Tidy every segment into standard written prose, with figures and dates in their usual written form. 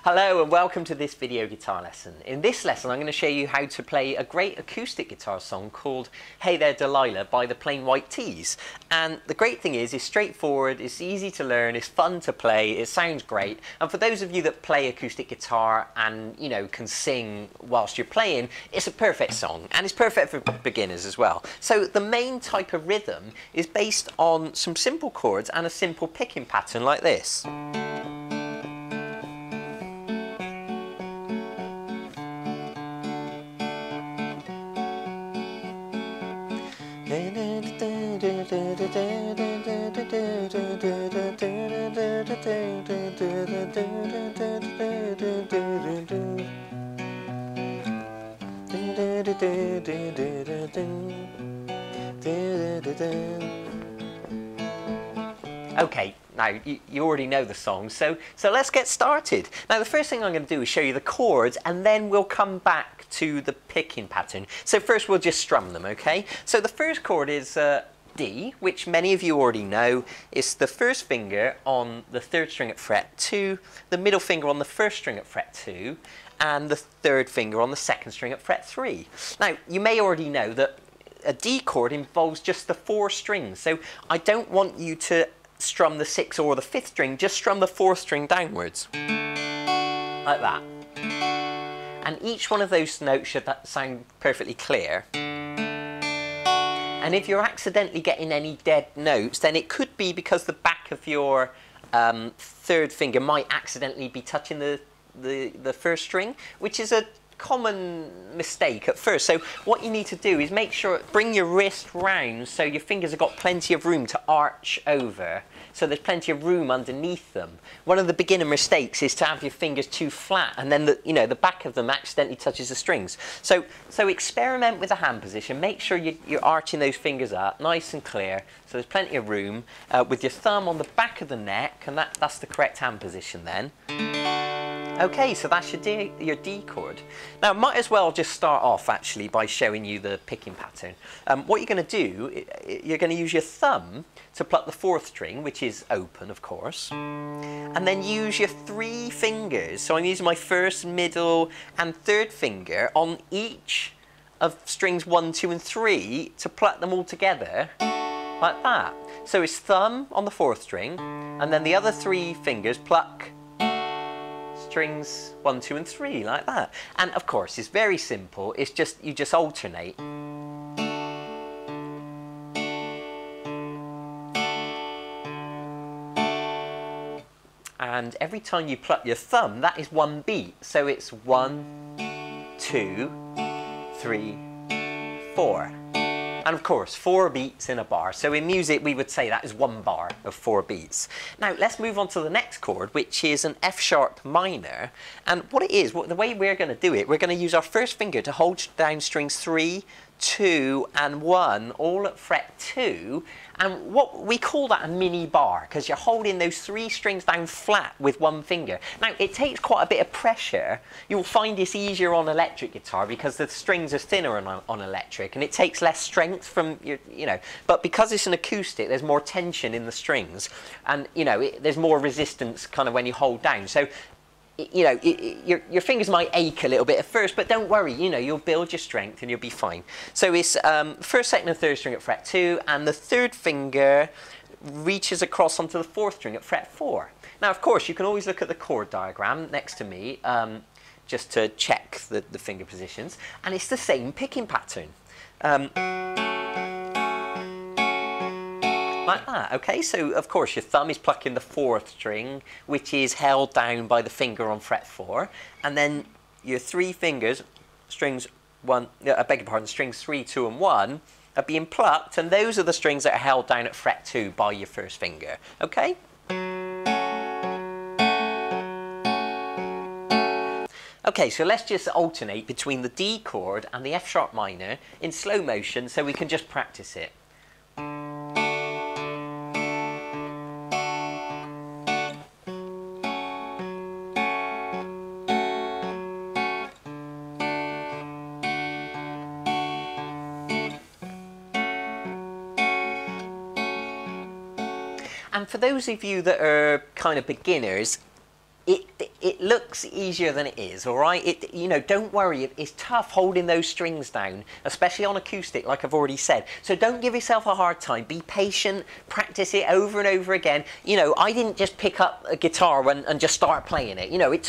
Hello and welcome to this video guitar lesson. In this lesson I'm going to show you how to play a great acoustic guitar song called Hey There Delilah by the Plain White T's. And the great thing is it's straightforward, it's easy to learn, it's fun to play, it sounds great. And for those of you that play acoustic guitar and can sing whilst you're playing, it's a perfect song and it's perfect for beginners as well. So the main type of rhythm is based on some simple chords and a simple picking pattern like this. Okay, now you already know the song, so let's get started. Now the first thing I'm going to do is show you the chords and then we'll come back to the picking pattern. So first we'll just strum them, okay? So the first chord is D, which many of you already know. It's the first finger on the third string at fret 2, the middle finger on the first string at fret 2, and the third finger on the second string at fret 3. Now you may already know that a D chord involves just the 4 strings, so I don't want you to strum the 6th or the 5th string, just strum the 4th string downwards, like that. And each one of those notes should sound perfectly clear. And if you're accidentally getting any dead notes, then it could be because the back of your third finger might accidentally be touching the first string, which is a common mistake at first. So what you need to do is bring your wrist round so your fingers have got plenty of room to arch over, so there's plenty of room underneath them. One of the beginner mistakes is to have your fingers too flat and then the back of them accidentally touches the strings. So experiment with the hand position, make sure you're arching those fingers up nice and clear so there's plenty of room, with your thumb on the back of the neck, and that's the correct hand position then. Okay, so that's your D chord. Now, I might as well just start off actually by showing you the picking pattern. What you're going to do, you're going to use your thumb to pluck the 4th string, which is open, of course, and then use your 3 fingers. So I'm using my first, middle, and third finger on each of strings 1, 2, and 3 to pluck them all together, like that. So it's thumb on the 4th string, and then the other 3 fingers pluck strings 1, 2, and 3, like that. And of course, it's very simple. It's just, you just alternate. And every time you pluck your thumb, that is 1 beat. So it's 1, 2, 3, 4. And of course, 4 beats in a bar. So in music, we would say that is 1 bar of 4 beats. Now, let's move on to the next chord, which is an F sharp minor. And what it is, the way we're going to do it, we're going to use our first finger to hold down strings 3, 2, and 1, all at fret 2. And what we call that a mini bar, because you're holding those 3 strings down flat with 1 finger. Now, it takes quite a bit of pressure. You'll find this easier on electric guitar because the strings are thinner on electric and it takes less strength from but because it's an acoustic, there's more tension in the strings and, there's more resistance kind of when you hold down. So, your fingers might ache a little bit at first, but don't worry, you'll build your strength and you'll be fine. So it's first, second, and third string at fret 2, and the third finger reaches across onto the 4th string at fret 4. Now, of course, you can always look at the chord diagram next to me, just to check the finger positions, and it's the same picking pattern. Like that, okay? So, of course, your thumb is plucking the 4th string, which is held down by the finger on fret 4. And then your 3 fingers, strings 1, I beg your pardon, strings 3, 2, and 1, are being plucked. And those are the strings that are held down at fret 2 by your first finger, okay? Okay, so let's just alternate between the D chord and the F sharp minor in slow motion so we can just practice it. And for those of you that are kind of beginners, it looks easier than it is, all right? You know, don't worry, it's tough holding those strings down, especially on acoustic, like I've already said. So don't give yourself a hard time. Be patient, practice it over and over again. You know, I didn't just pick up a guitar and just start playing it. You know, it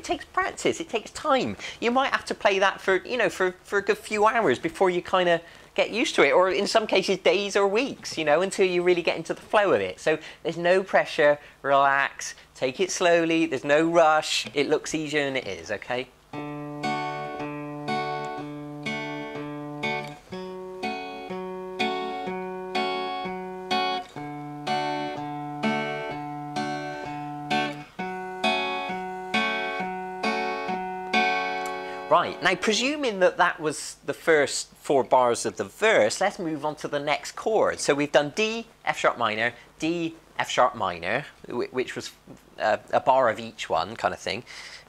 takes practice, it takes time. You might have to play that for, you know, for a good few hours before you kind of get used to it, or in some cases days or weeks, you know, until you really get into the flow of it. So there's no pressure, relax, take it slowly, there's no rush, it looks easier than it is, okay? Right, now presuming that that was the first 4 bars of the verse, let's move on to the next chord. So we've done D, F sharp minor, D, F sharp minor, which was a bar of each one kind of thing.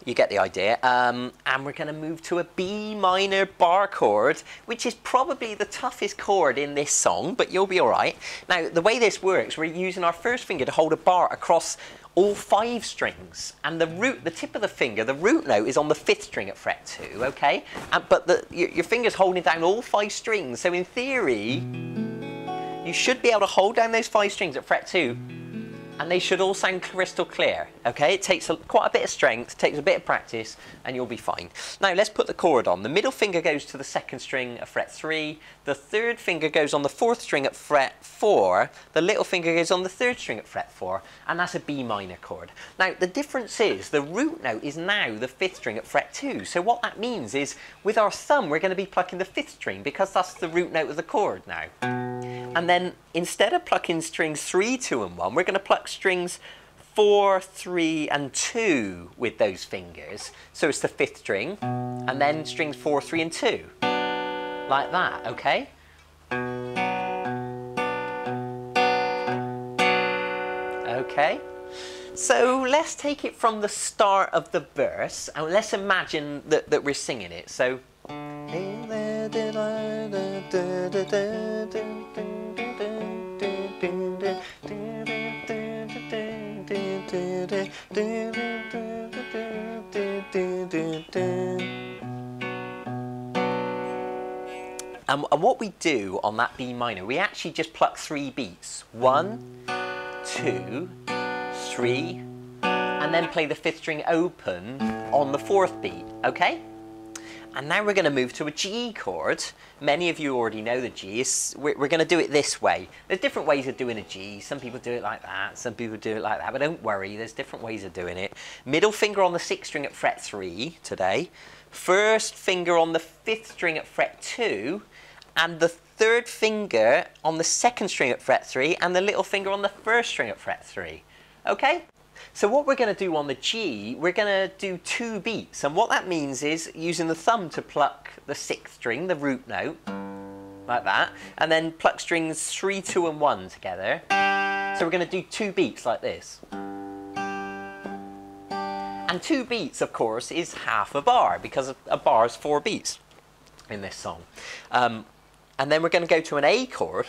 You get the idea. And we're going to move to a B minor bar chord, which is probably the toughest chord in this song, but you'll be all right. Now, the way this works, we're using our first finger to hold a bar across all 5 strings, and the tip of the finger, the root note, is on the 5th string at fret 2, okay? But your finger's holding down all 5 strings, so in theory, you should be able to hold down those 5 strings at fret 2, and they should all sound crystal clear, okay? It takes quite a bit of strength, takes a bit of practice, and you'll be fine. Now, let's put the chord on. The middle finger goes to the 2nd string at fret 3, the 3rd finger goes on the 4th string at fret 4, the little finger goes on the 3rd string at fret 4, and that's a B minor chord. Now, the difference is the root note is now the 5th string at fret 2, so what that means is with our thumb, we're going to be plucking the 5th string because that's the root note of the chord now. And then instead of plucking strings 3, 2 and 1, we're going to pluck strings 4, 3 and 2 with those fingers. So it's the 5th string, and then strings 4, 3 and 2. Like that, okay? Okay. So let's take it from the start of the verse, and let's imagine that we're singing it. So and what we do on that B minor, we actually just pluck 3 beats. 1, 2, 3, and then play the 5th string open on the 4th beat, okay? And now we're going to move to a G chord. Many of you already know the G. We're going to do it this way. There's different ways of doing a G. Some people do it like that, some people do it like that, but don't worry, there's different ways of doing it. Middle finger on the 6th string at fret 3 today. First finger on the 5th string at fret 2, and the 3rd finger on the 2nd string at fret 3, and the little finger on the 1st string at fret 3. Okay? So what we're going to do on the G, we're going to do 2 beats, and what that means is using the thumb to pluck the 6th string, the root note, like that, and then pluck strings 3, 2 and 1 together. So we're going to do 2 beats like this. And 2 beats, of course, is half a bar, because a bar is 4 beats in this song. And then we're going to go to an A chord.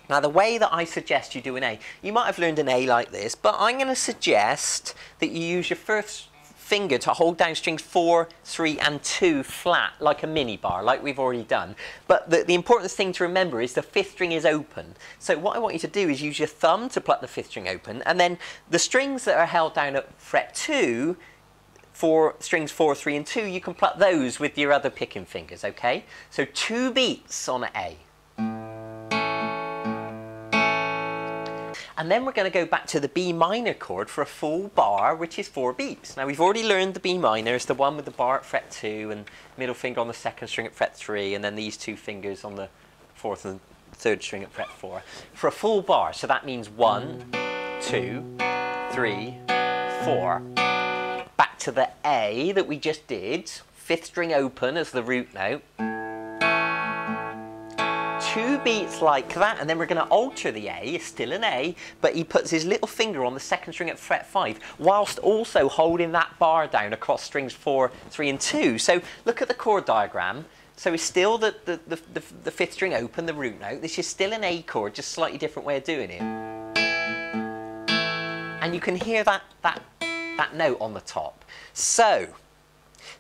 Now, the way that I suggest you do an A, you might have learned an A like this, but I'm going to suggest that you use your first finger to hold down strings 4, 3 and 2 flat, like a mini bar, like we've already done. But the important thing to remember is the 5th string is open. So what I want you to do is use your thumb to pluck the 5th string open, and then the strings that are held down at fret 2, strings 4, 3 and 2, you can pluck those with your other picking fingers, okay? So 2 beats on an A. And then we're going to go back to the B minor chord for a full bar, which is 4 beats. Now, we've already learned the B minor is the one with the bar at fret 2 and middle finger on the 2nd string at fret 3, and then these 2 fingers on the 4th and 3rd string at fret 4. For a full bar, so that means 1, 2, 3, 4. Back to the A that we just did, 5th string open as the root note. 2 beats like that, and then we're going to alter the A. It's still an A, but he puts his little finger on the 2nd string at fret 5, whilst also holding that bar down across strings 4, 3 and 2. So look at the chord diagram. So it's still the 5th string open, the root note. This is still an A chord, just slightly different way of doing it. And you can hear that that note on the top. So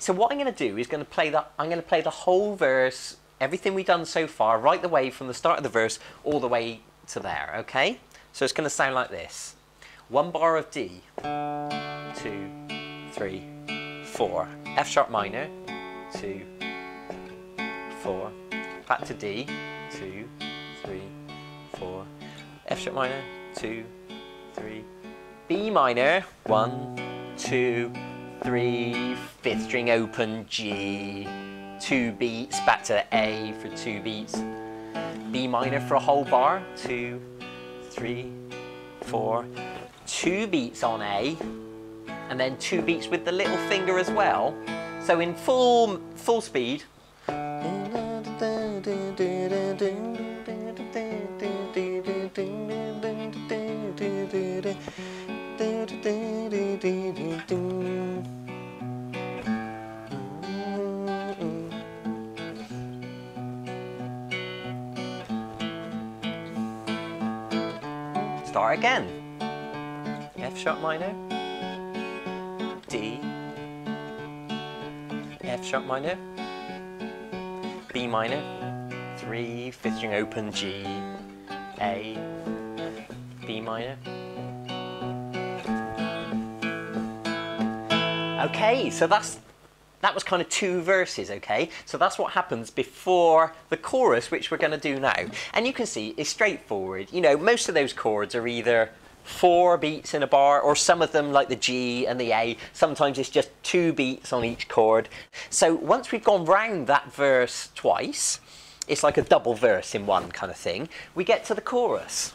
what I'm going to do is I'm going to play the whole verse, everything we've done so far, right the way from the start of the verse all the way to there, okay? So it's going to sound like this. 1 bar of D, 2, 3, 4. F sharp minor, 2, 4. Back to D, 2, 3, 4. F sharp minor, 2, 3. B minor, 1, 2, 3. Fifth string open, G. 2 beats, back to A for 2 beats. B minor for a whole bar, 2, 3, 4. 2 beats on A, and then 2 beats with the little finger as well. So in full speed. Start again. F sharp minor, D, F sharp minor, B minor, 3, 5th string open, G, A, B minor. Okay, so that was kind of 2 verses, okay? So that's what happens before the chorus, which we're going to do now. And you can see it's straightforward. You know, most of those chords are either 4 beats in a bar, or some of them, like the G and the A, sometimes it's just 2 beats on each chord. So once we've gone round that verse twice, it's like a double verse in one kind of thing, we get to the chorus.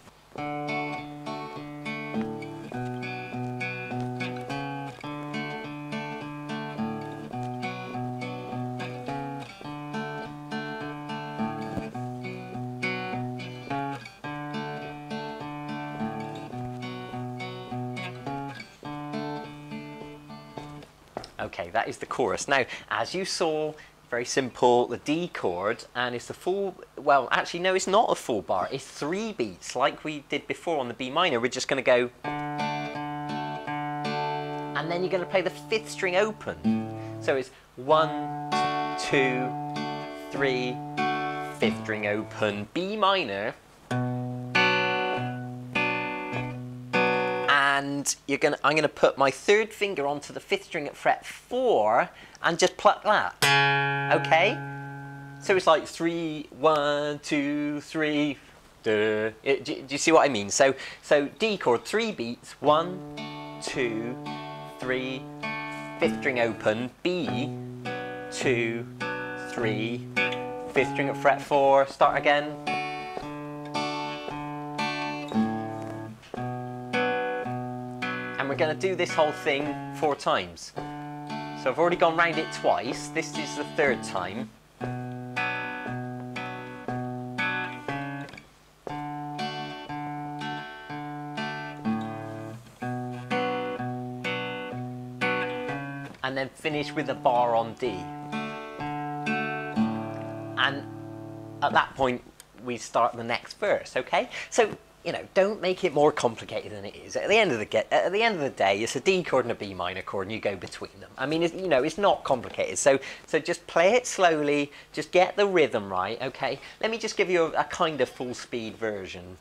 Okay, that is the chorus. Now, as you saw, very simple, the D chord, and it's the full, well, actually, no, it's not a full bar. It's 3 beats, like we did before on the B minor. We're just going to go, and then you're going to play the 5th string open. So it's 1, 2, 3, 5th string open, B minor. And I'm going to put my 3rd finger onto the 5th string at fret 4 and just pluck that. Okay? So it's like 3, 1, 2, 3. Do you see what I mean? So D chord, 3 beats. 1, 2, 3. 5th string open. B. 2, 3. 5th string at fret 4. Start again. We're going to do this whole thing 4 times. So I've already gone round it twice. This is the 3rd time. And then finish with a bar on D. And at that point, we start the next verse, okay? So, you know, don't make it more complicated than it is. At the end of the day, it's a D chord and a B minor chord, and you go between them. I mean, you know, it's not complicated. So just play it slowly. Just get the rhythm right, okay? Let me just give you a kind of full speed version.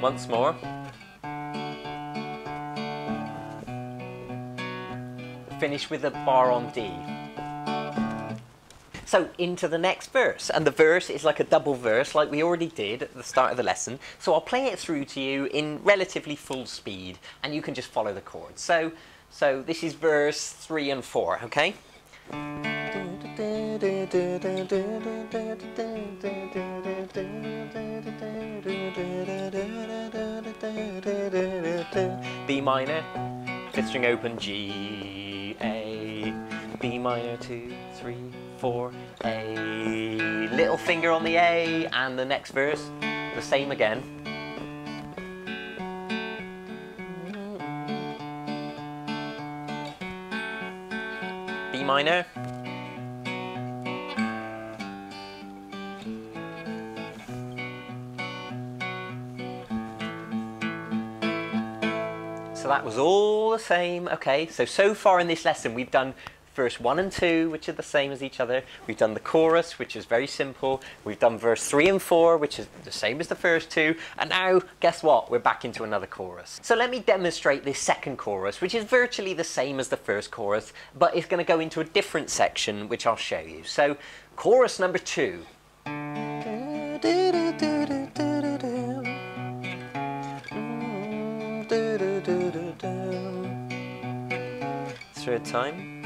Once more. Finish with a bar on D. So into the next verse, and the verse is like a double verse like we already did at the start of the lesson. So I'll play it through to you in relatively full speed, and you can just follow the chords. So this is verse 3 and 4, okay? B minor, 5th string open, G, A, B minor, 2, 3, 4, A, little finger on the A, and the next verse, the same again. B minor. So that was all the same. Okay, so far in this lesson we've done verse 1 and 2, which are the same as each other. We've done the chorus, which is very simple. We've done verse 3 and 4, which is the same as the first two. And now, guess what? We're back into another chorus. So let me demonstrate this second chorus, which is virtually the same as the first chorus, but it's going to go into a different section, which I'll show you. So, chorus number 2. Third time.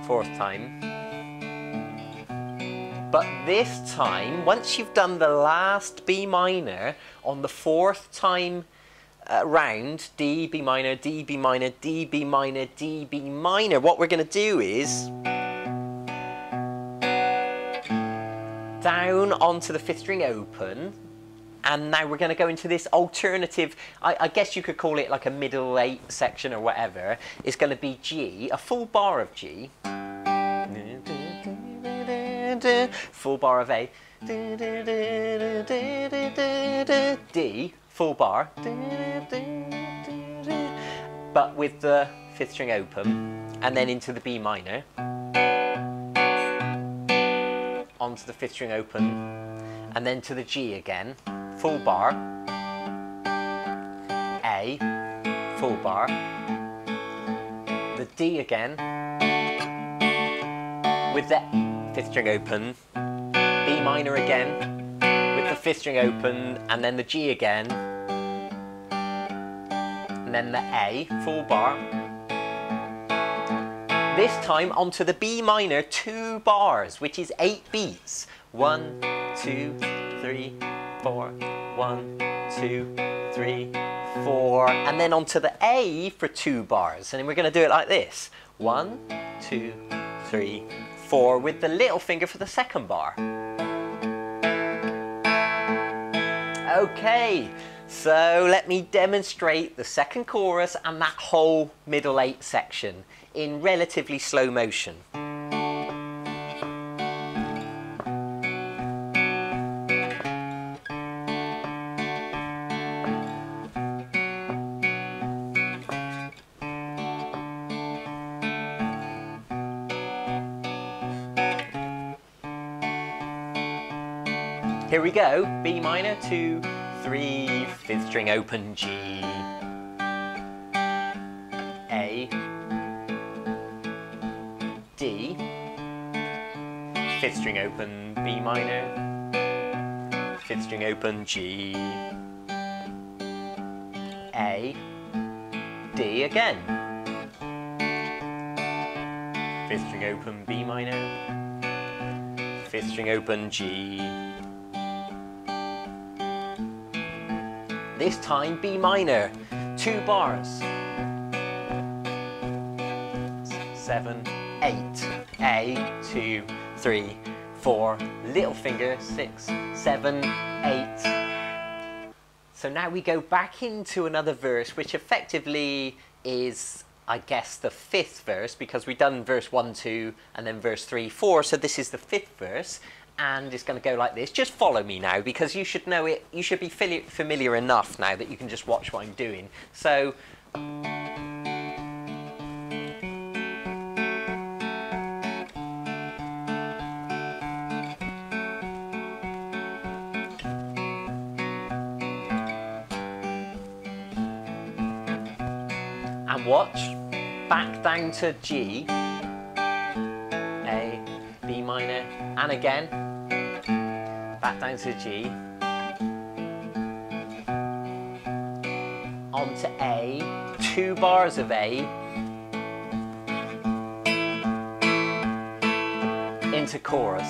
Fourth time. But this time, once you've done the last B minor, on the fourth time round, D, B minor, D, B minor, D, B minor, D, B minor, what we're going to do is down onto the fifth string open. And now we're going to go into this alternative, I guess you could call it like a middle 8 section or whatever. It's going to be G, a full bar of G, full bar of A, D, full bar, but with the fifth string open, and then into the B minor, onto the fifth string open, and then to the G again. Full bar, A, full bar, the D again, with the fifth string open, B minor again, with the fifth string open, and then the G again, and then the A, full bar. This time onto the B minor, 2 bars, which is 8 beats. 1, 2, 3, 4, 1, 2, 3, 4, and then onto the A for 2 bars, and then we're going to do it like this: 1, 2, 3, 4, with the little finger for the second bar. Okay, so let me demonstrate the second chorus and that whole middle 8 section in relatively slow motion. Here we go, B minor, 2, 3, fifth string open, G, A, D, fifth string open, B minor, fifth string open, G, A, D again, fifth string open, B minor, fifth string open, G. This time B minor, 2 bars, 7, 8, A, 2, 3, 4, little finger, 6, 7, 8. So now we go back into another verse, which effectively is, I guess, the 5th verse, because we've done verse 1, 2, and then verse 3, 4, so this is the 5th verse. And it's going to go like this. Just follow me now, because you should know it. You should be familiar enough now that you can just watch what I'm doing. So, and watch. Back down to G, A, B minor, and again. Back down to G, onto A, 2 bars of A, into chorus.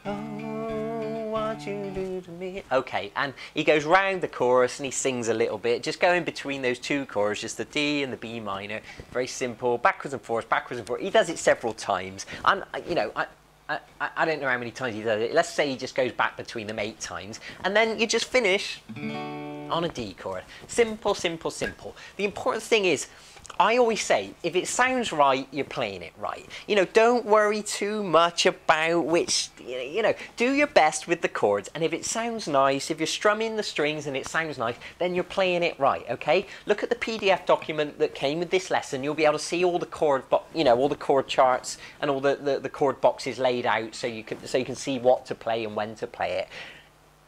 Oh, what you do to me. Okay, and he goes round the chorus and he sings a little bit, just going between those 2 chords, just the D and the B minor. Very simple, backwards and forwards, backwards and forwards. He does it several times. And, you know, I don't know how many times he does it. Let's say he just goes back between them 8 times. And then you just finish on a D chord. Simple, simple, simple. The important thing is, I always say, if it sounds right, you're playing it right. You know, don't worry too much about which, you know, do your best with the chords. And if it sounds nice, if you're strumming the strings and it sounds nice, then you're playing it right, okay? Look at the PDF document that came with this lesson. You'll be able to see all the chord, you know, all the chord charts and all the chord boxes laid out so you can see what to play and when to play it.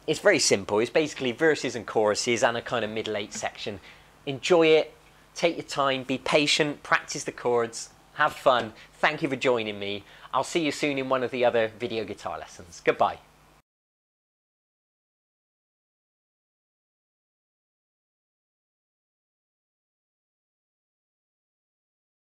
It's very simple. It's basically verses and choruses and a kind of middle eight section. Enjoy it. Take your time, be patient, practice the chords, have fun. Thank you for joining me. I'll see you soon in one of the other video guitar lessons. Goodbye.